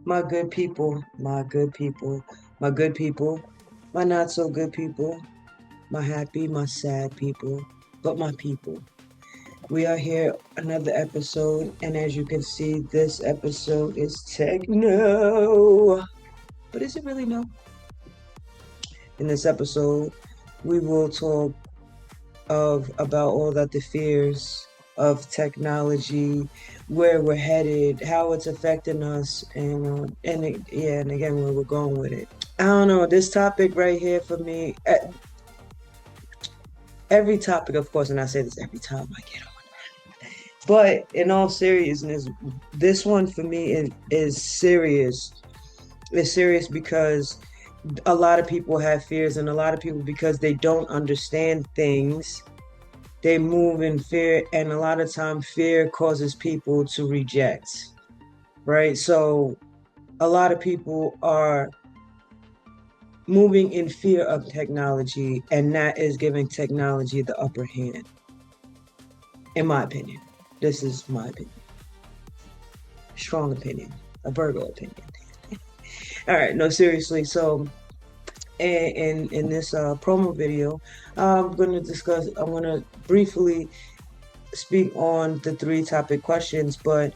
My good people, my good people, my good people, my not so good people, my happy, my sad people, but my people. We are here another episode, and as you can see, this episode is techno. But is it really no? In this episode, we will talk of about all that the fears of technology, where we're headed, how it's affecting us, and again where we're going with it. I don't know, this topic right here for me. Every topic, of course, and I say this every time I get on. But in all seriousness, this one for me is serious. It's serious because a lot of people have fears, and a lot of people, because they don't understand things, they move in fear, and a lot of time fear causes people to reject, right? So a lot of people are moving in fear of technology, and that is giving technology the upper hand, in my opinion. This is my opinion. Strong opinion. A Virgo opinion. All right, no, seriously. So in this promo video, I'm going to briefly speak on the three topic questions, but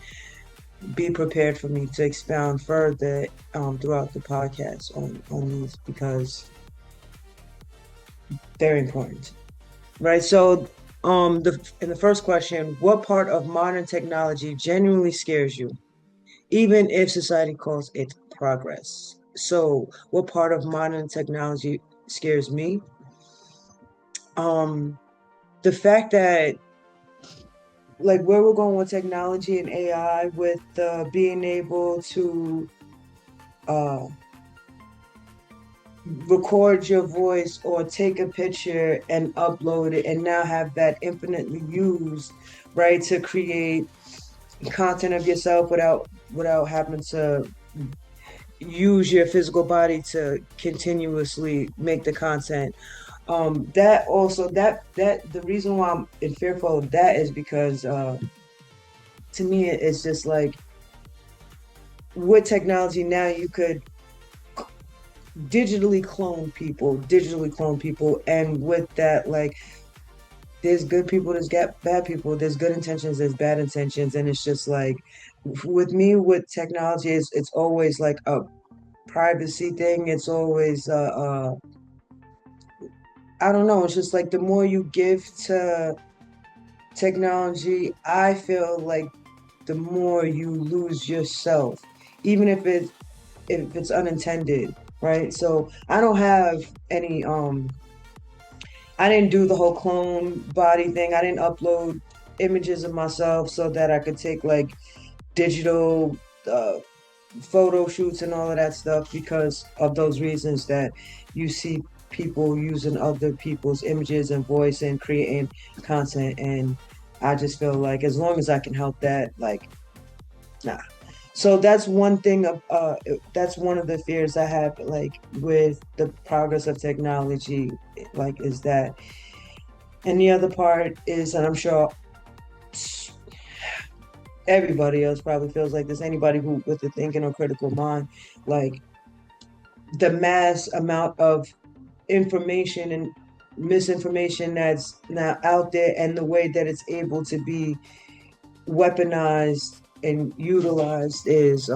be prepared for me to expound further throughout the podcast on these, because they're important, right? So in the first question, what part of modern technology genuinely scares you, even if society calls it progress? So what part of modern technology scares me? The fact that, like, where we're going with technology and AI, with being able to uh, record your voice or take a picture and upload it, and now have that infinitely used, right, to create content of yourself without having to use your physical body to continuously make the content. That also that the reason why I'm fearful of that is because to me it's just like, with technology now you could digitally clone people, and with that, like, there's good people, there's bad people, there's good intentions, there's bad intentions, and it's just like, with me, with technology, it's always like a privacy thing. It's always I don't know, it's just like the more you give to technology, I feel like the more you lose yourself, even if it's unintended, right? So I don't have any I didn't do the whole clone body thing. I didn't upload images of myself so that I could take like digital photo shoots and all of that stuff, because of those reasons that you see people using other people's images and voice and creating content. And I just feel like, as long as I can help that, like, nah. So that's one thing of that's one of the fears I have, like, with the progress of technology, like, is that. And the other part is, and I'm sure everybody else probably feels like this, anybody who with a thinking or critical mind, like, the mass amount of information and misinformation that's now out there, and the way that it's able to be weaponized and utilized is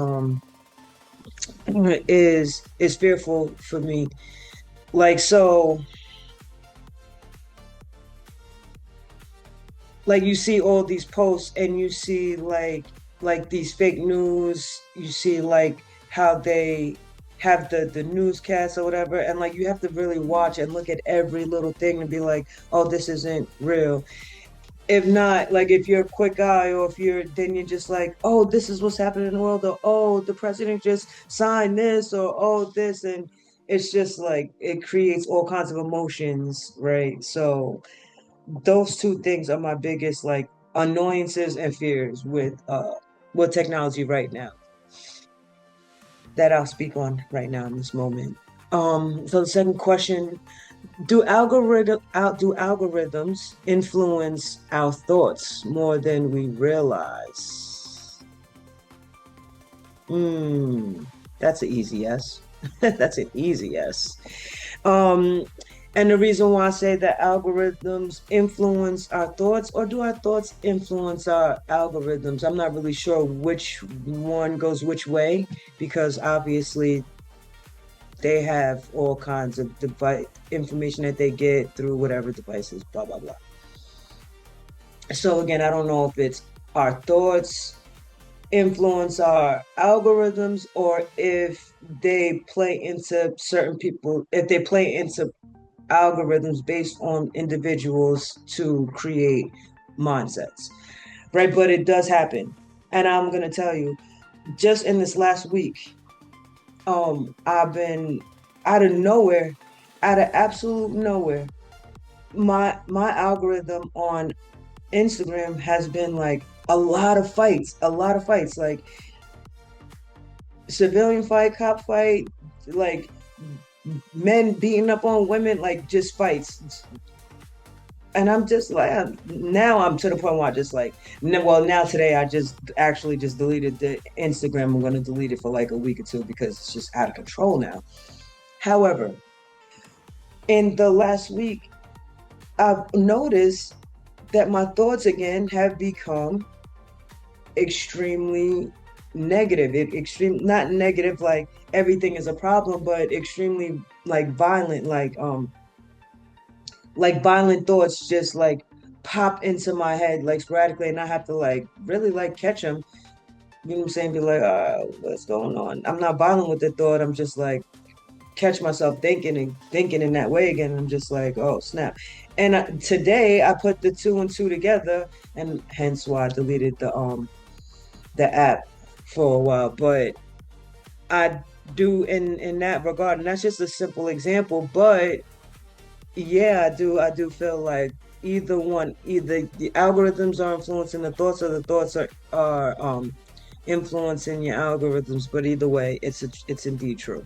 fearful for me. Like, so, like, you see all these posts, and you see like these fake news, you see like how they have the newscasts or whatever, and like you have to really watch and look at every little thing and be like, oh, this isn't real. If not, like, if you're a quick eye, or if you're, then you're just like, oh, this is what's happening in the world, or oh, the president just signed this, or oh, this. And it's just like, it creates all kinds of emotions, right? So those two things are my biggest, like, annoyances and fears with technology right now, that I'll speak on right now in this moment. So the second question: do algorithms influence our thoughts more than we realize? Mm, that's an easy yes. That's an easy yes. Um, and the reason why I say that algorithms influence our thoughts, or do our thoughts influence our algorithms? I'm not really sure which one goes which way, because obviously they have all kinds of device information that they get through whatever devices, blah blah blah. So again, I don't know if it's our thoughts influence our algorithms, or if they play into certain people, if they play into algorithms based on individuals to create mindsets, right? But it does happen. And I'm going to tell you, just in this last week, I've been out of nowhere, out of absolute nowhere, my algorithm on Instagram has been like a lot of fights, like civilian fight, cop fight, like men beating up on women, like just fights. And I'm just like, now I'm to the point where I just like, well, now today I just actually just deleted the Instagram. I'm going to delete it for like a week or two because it's just out of control now. However, in the last week, I've noticed that my thoughts again have become extremely negative. Extreme, not negative like everything is a problem, but extremely like violent, like violent thoughts just like pop into my head like sporadically, and I have to like really like catch them. You know what I'm saying? Be like, what's going on? I'm not violent with the thought. I'm just like catch myself thinking and thinking in that way again. I'm just like, oh snap. And today I put the two and two together, and hence why I deleted the app for a while. But I do in that regard, and that's just a simple example. But yeah, I do feel like either one, either the algorithms are influencing the thoughts, or the thoughts are influencing your algorithms. But either way, it's indeed true.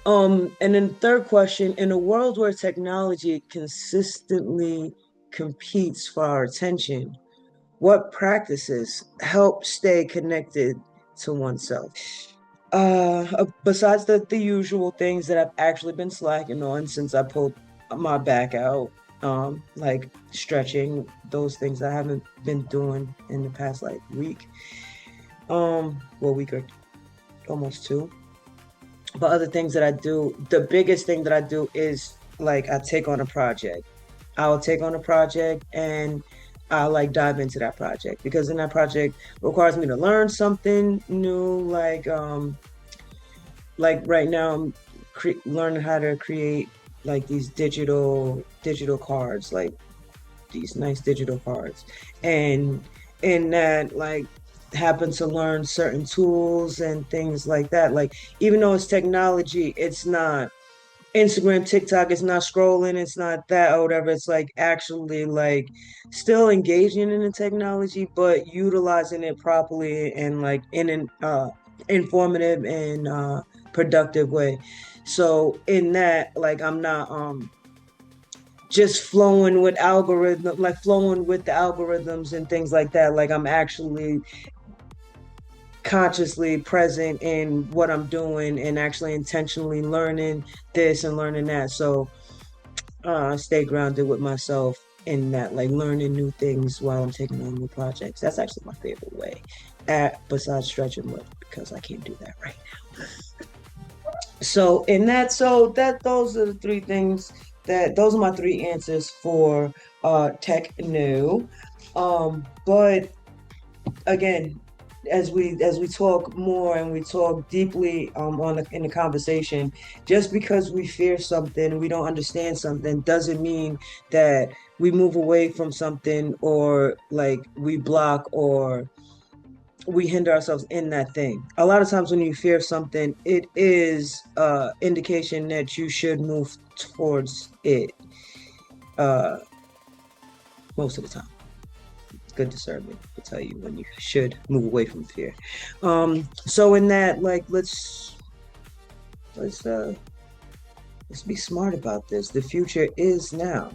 And then the third question, in a world where technology consistently competes for our attention, what practices help stay connected to oneself? Besides the usual things that I've actually been slacking on since I pulled my back out, like stretching, those things I haven't been doing in the past like week, well, week or almost two. But other things that I do, the biggest thing that I do is like I take on a project. I'll take on a project and I like dive into that project, because in that project requires me to learn something new, like right now I'm learning how to create like these digital cards, like these nice digital cards, and in that like happen to learn certain tools and things like that. Like even though it's technology, it's not Instagram, TikTok, it's not scrolling, it's not that or whatever. It's like actually like still engaging in the technology, but utilizing it properly and like in an informative and productive way. So in that, like I'm not just flowing with algorithm, like flowing with the algorithms and things like that. Like I'm actually consciously present in what I'm doing and actually intentionally learning this and learning that. So stay grounded with myself in that, like learning new things while I'm taking on new projects. That's actually my favorite way. Besides stretching, but because I can't do that right now. So those are the three things those are my three answers for Techno. But again, as we talk more and we talk deeply in the conversation, just because we fear something, we don't understand something, doesn't mean that we move away from something, or like we block or we hinder ourselves in that thing. A lot of times when you fear something, it is indication that you should move towards it, uh most of the time. Good discernment to tell you when you should move away from fear. So in that, like, let's let's be smart about this. The future is now.